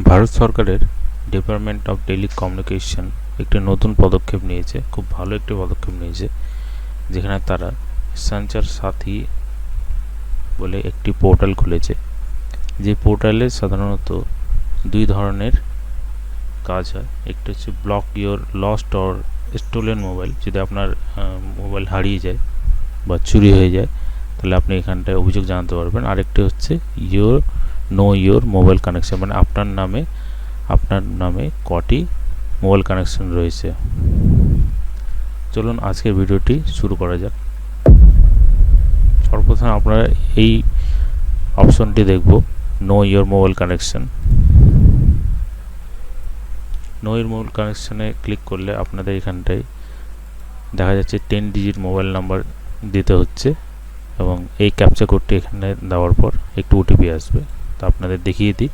ভারত সরকারের department of telecommunication একটি নতুন পদক্ষেপ নিয়েছে, খুব ভালো একটি পদক্ষেপ নিয়েছে, যেখানে তারা সঞ্চার সাথী বলে একটি পোর্টাল খুলেছে। যে পোর্টালে সাধারণত দুই ধরনের কাজ হয়। একটি হচ্ছে block your lost or stolen mobile, যদি আপনার মোবাইল হারিয়ে যায় বা চুরি হয়ে যায় তাহলে আপনি এখানটায় অভিযোগ জানাতে পারবেন। আরেকটি হচ্ছে ইওর মোবাইল কানেকশন, মানে আপনার নামে কটি মোবাইল কানেকশন রয়েছে। চলুন আজকের ভিডিওটি শুরু করা যাক। সর্বপ্রথম আপনারা এই অপশনটি দেখব, know your mobile connection. Know your mobile কানেকশনে ক্লিক করলে আপনাদের এখানটায় দেখা যাচ্ছে 10 ডিজিট মোবাইল নাম্বার দিতে হচ্ছে এবং এই ক্যাপচা কোডটি এখানে দেওয়ার পর একটু ওটিপি আসবে। তা আপনাদের দেখিয়ে দিই।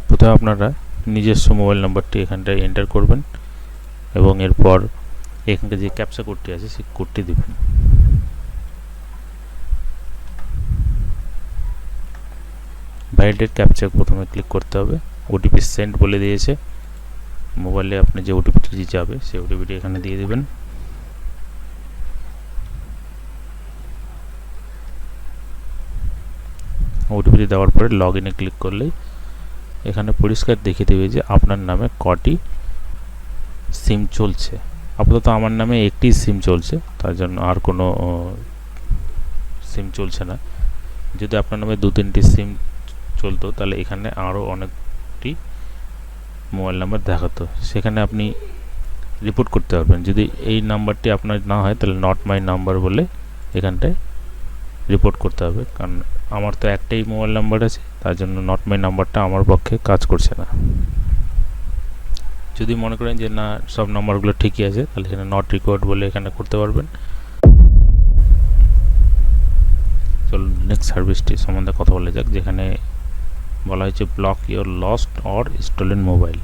প্রথমে আপনারা নিজস্ব মোবাইল নাম্বারটি এখানটায় এন্টার করবেন এবং এরপর এখানকার যে ক্যাপচা কোডটি আছে সেই কোডটি দিবেন। ভ্যালিডেট ক্যাপচা প্রথমে ক্লিক করতে হবে। ওটিপি সেন্ড বলে দিয়েছে, মোবাইলে আপনি যে ওটিপিটি যাবে সেই ওটিপিটি এখানে দিয়ে দেবেন। ওটিপি দেওয়ার পরে লগ ইনে ক্লিক করলেই এখানে পরিষ্কার দেখিয়ে দেবে যে আপনার নামে কটি সিম চলছে। আপাতত আমার নামে একটি সিম চলছে, তার জন্য আর কোনো সিম চলছে না। যদি আপনার নামে 2-3টি সিম চলতো তাহলে এখানে আরও অনেকটি মোবাইল নাম্বার দেখাতো, সেখানে আপনি রিপোর্ট করতে পারবেন। যদি এই নাম্বারটি আপনার না হয় তাহলে নট মাই নাম্বার বলে এখানটায় রিপোর্ট করতে হবে, কারণ আমার তো একটাই মোবাইল নাম্বার আছে, তার জন্য নট মাই নাম্বারটা আমার পক্ষে কাজ করছে না। যদি মনে করেন যে না সব নাম্বারগুলো ঠিকই আছে তাহলে এখানে নট রিকোয়ার্ড বলে এখানে করতে পারবেন। চলুন নেক্সট সার্ভিসটি সম্বন্ধে কথা বলা যাক, যেখানে বলা হয়েছে block your lost or stolen mobile.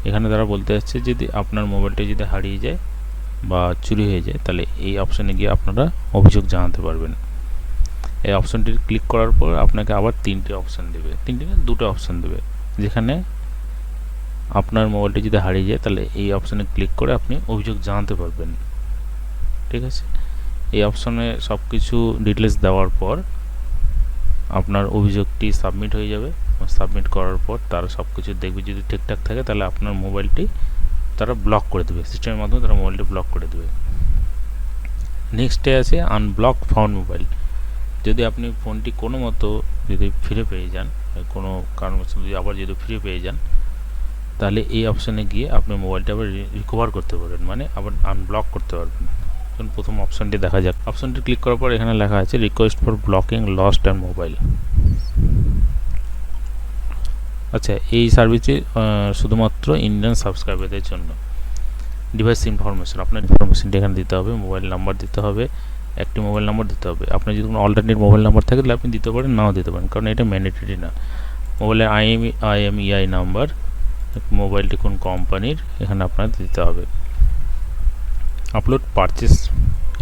এখানে তারা বলতে যাচ্ছে যদি আপনার মোবাইলটা যদি হারিয়ে যায় বা চুরি হয়ে যায় তাহলে এই অপশানে গিয়ে আপনারা অভিযোগ জানাতে পারবেন। এই অপশানটি ক্লিক করার পর আপনাকে আবার 3টে অপশান দেবে, 3টে না 2টো অপশান দেবে, যেখানে আপনার মোবাইলটি যদি হারিয়ে যায় তাহলে এই অপশানে ক্লিক করে আপনি অভিযোগ জানাতে পারবেন। ঠিক আছে, এই অপশানে সব কিছু ডিটেলস দেওয়ার পর আপনার অভিযোগটি সাবমিট হয়ে যাবে। সাবমিট করার পর তারা সব কিছু দেখবে, যদি ঠিকঠাক থাকে তাহলে আপনার মোবাইলটি তারা ব্লক করে দেবে, সিস্টেমের মাধ্যমে তারা মোবাইলটি ব্লক করে দেবে। নেক্সটে আছে আনব্লক ফাউন্ড মোবাইল। যদি আপনি ফোনটি কোনো মতো যদি ফিরে পেয়ে যান, কোনো কারণবশত যদি ফিরে পেয়ে যান তাহলে এই অপশানে গিয়ে আপনি মোবাইলটা আবার রিকভার করতে পারবেন, মানে আবার আনব্লক করতে পারবেন। প্রথম অপশানটি দেখা যাক। অপশানটি ক্লিক করার পর এখানে লেখা আছে request for blocking lost and mobile. আচ্ছা, এই সার্ভিসটি শুধুমাত্র ইন্ডিয়ান সাবস্ক্রাইবারদের জন্য। ডিভাইস ইনফরমেশন, আপনার ইনফরমেশনটি এখানে দিতে হবে, মোবাইল নাম্বার দিতে হবে, একটি মোবাইল নাম্বার দিতে হবে। আপনার যদি কোনো অল্টারনেট মোবাইল নাম্বার থাকে তাহলে আপনি দিতে পারেন, নাও দিতে পারেন, কারণ এটা ম্যান্ডেটরি না। মোবাইলের IMEI নাম্বার, মোবাইলটি কোন কোম্পানির এখানে আপনার দিতে হবে। আপলোড পারচেস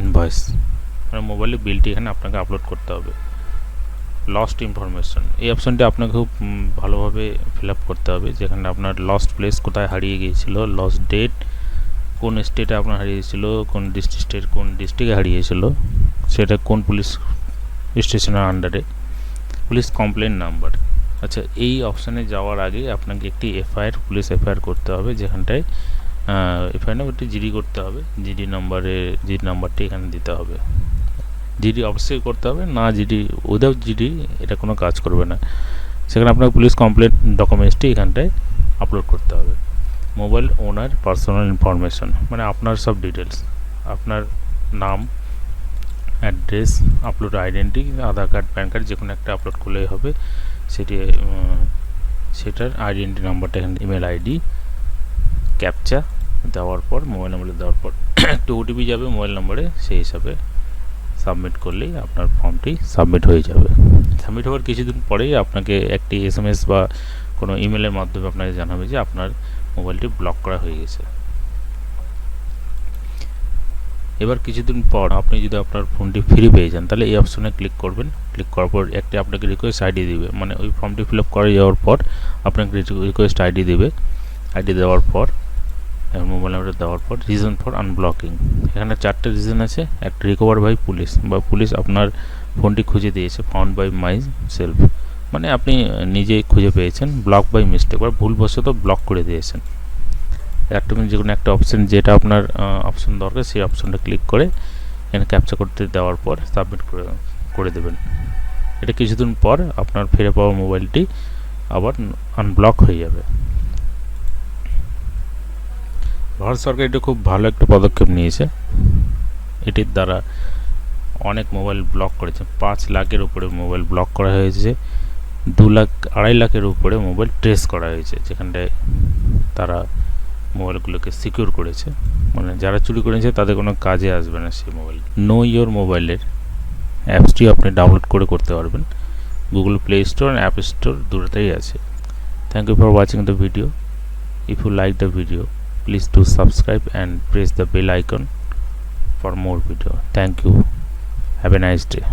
ইনভয়েস, মানে মোবাইলের বিলটি এখানে আপনাকে আপলোড করতে হবে। লস্ট ইনফরমেশন, এই অপশানটি আপনাকে খুব ভালোভাবে ফিল আপ করতে হবে, যেখানে আপনার লস্ট প্লেস কোথায় হারিয়ে গিয়েছিল, লস্ট ডেট, কোন স্টেটে আপনার হারিয়েছিল, কোন ডিস্ট্রিক্টে হারিয়েছিল, সেটা কোন পুলিশ স্টেশনের আন্ডারে, পুলিশ কমপ্লেন নাম্বার। আচ্ছা, এই অপশানে যাওয়ার আগে আপনাকে একটি পুলিশ এফআইআর করতে হবে, যেখানটায় এফআইআর নাম্বারটি জিডি করতে হবে। জিডি নাম্বারটি এখানে দিতে হবে। জিডি অবশ্যই করতে হবে, না জিডি উইদাউট জিডি এটা কোনো কাজ করবে না। সেখানে আপনার পুলিশ কমপ্লেন ডকুমেন্টসটি এখানটায় আপলোড করতে হবে। মোবাইল ওনার পার্সোনাল ইনফরমেশন, মানে আপনার সব ডিটেলস, আপনার নাম, অ্যাড্রেস, আপলোড আইডেন্টি, আধার কার্ড, প্যান কার্ড, যে কোনো একটা আপলোড করলেই হবে। সেটার আইডেন্টি নাম্বারটা এখানে, ইমেল আইডি, ক্যাপচা দেওয়ার পর, মোবাইল নাম্বারে দেওয়ার পর একটু ওটিপি যাবে মোবাইল নাম্বারে, সেই হিসাবে সাবমিট করলেই আপনার ফর্মটি সাবমিট হয়ে যাবে। সাবমিট হওয়ার কিছুদিন পরেই আপনাকে একটি SMS বা কোনো ইমেলের মাধ্যমে আপনাকে জানাবে যে আপনার মোবাইলটি ব্লক করা হয়ে গেছে। এবার কিছুদিন পর আপনি যদি আপনার ফোনটি ফ্রি পেয়ে যান, তাহলে এই অপশনে ক্লিক করবেন। ক্লিক করার পর একটি আপনাকে রিকোয়েস্ট আইডি দিবে, মানে ওই ফর্মটি ফিল আপ করে যাওয়ার পর আপনাকে রিকোয়েস্ট আইডি দিবে। আইডি দেওয়ার পর মোবাইল নাম্বারটা দেওয়ার পর রিজন ফর আনব্লকিং, এখানে 4টে রিজন আছে। একটা রিকভার বাই পুলিশ, বা পুলিশ আপনার ফোনটি খুঁজে দিয়েছে, ফাউন্ড বাই মাই সেলফ, মানে আপনি নিজেই খুঁজে পেয়েছেন। ব্লক বাই মিস্টেক, বা ভুলবশত ব্লক করে দিয়েছেন। একটা যে কোনো একটা অপশন, যেটা আপনার অপশন দরকার সেই অপশনটা ক্লিক করে এখানে ক্যাপচা করতে দেওয়ার পর সাবমিট করে দেবেন। এটা কিছুদিন পর আপনার ফিরে পাওয়া মোবাইলটি আবার আনব্লক হয়ে যাবে। ভারত সরকার এটা খুব ভালো একটা পদক্ষেপ নিয়েছে। এটির দ্বারা অনেক মোবাইল ব্লক করেছে। 5 লাখের উপরে মোবাইল ব্লক করা হয়েছে। 2 লাখ 2.5 লাখের উপরে মোবাইল ট্রেস করা হয়েছে, যেখানটায় তারা মোবাইলগুলোকে সিকিউর করেছে, মানে যারা চুরি করেছে তাদের কোনো কাজে আসবে না সেই মোবাইল। নো ইওর মোবাইলের অ্যাপসটি আপনি ডাউনলোড করে করতে পারবেন। Google play store and app store দুটোতেই আছে। Thank you for watching the video. If you like the video, please do subscribe and press the bell icon for more video. Thank you. Have a nice day.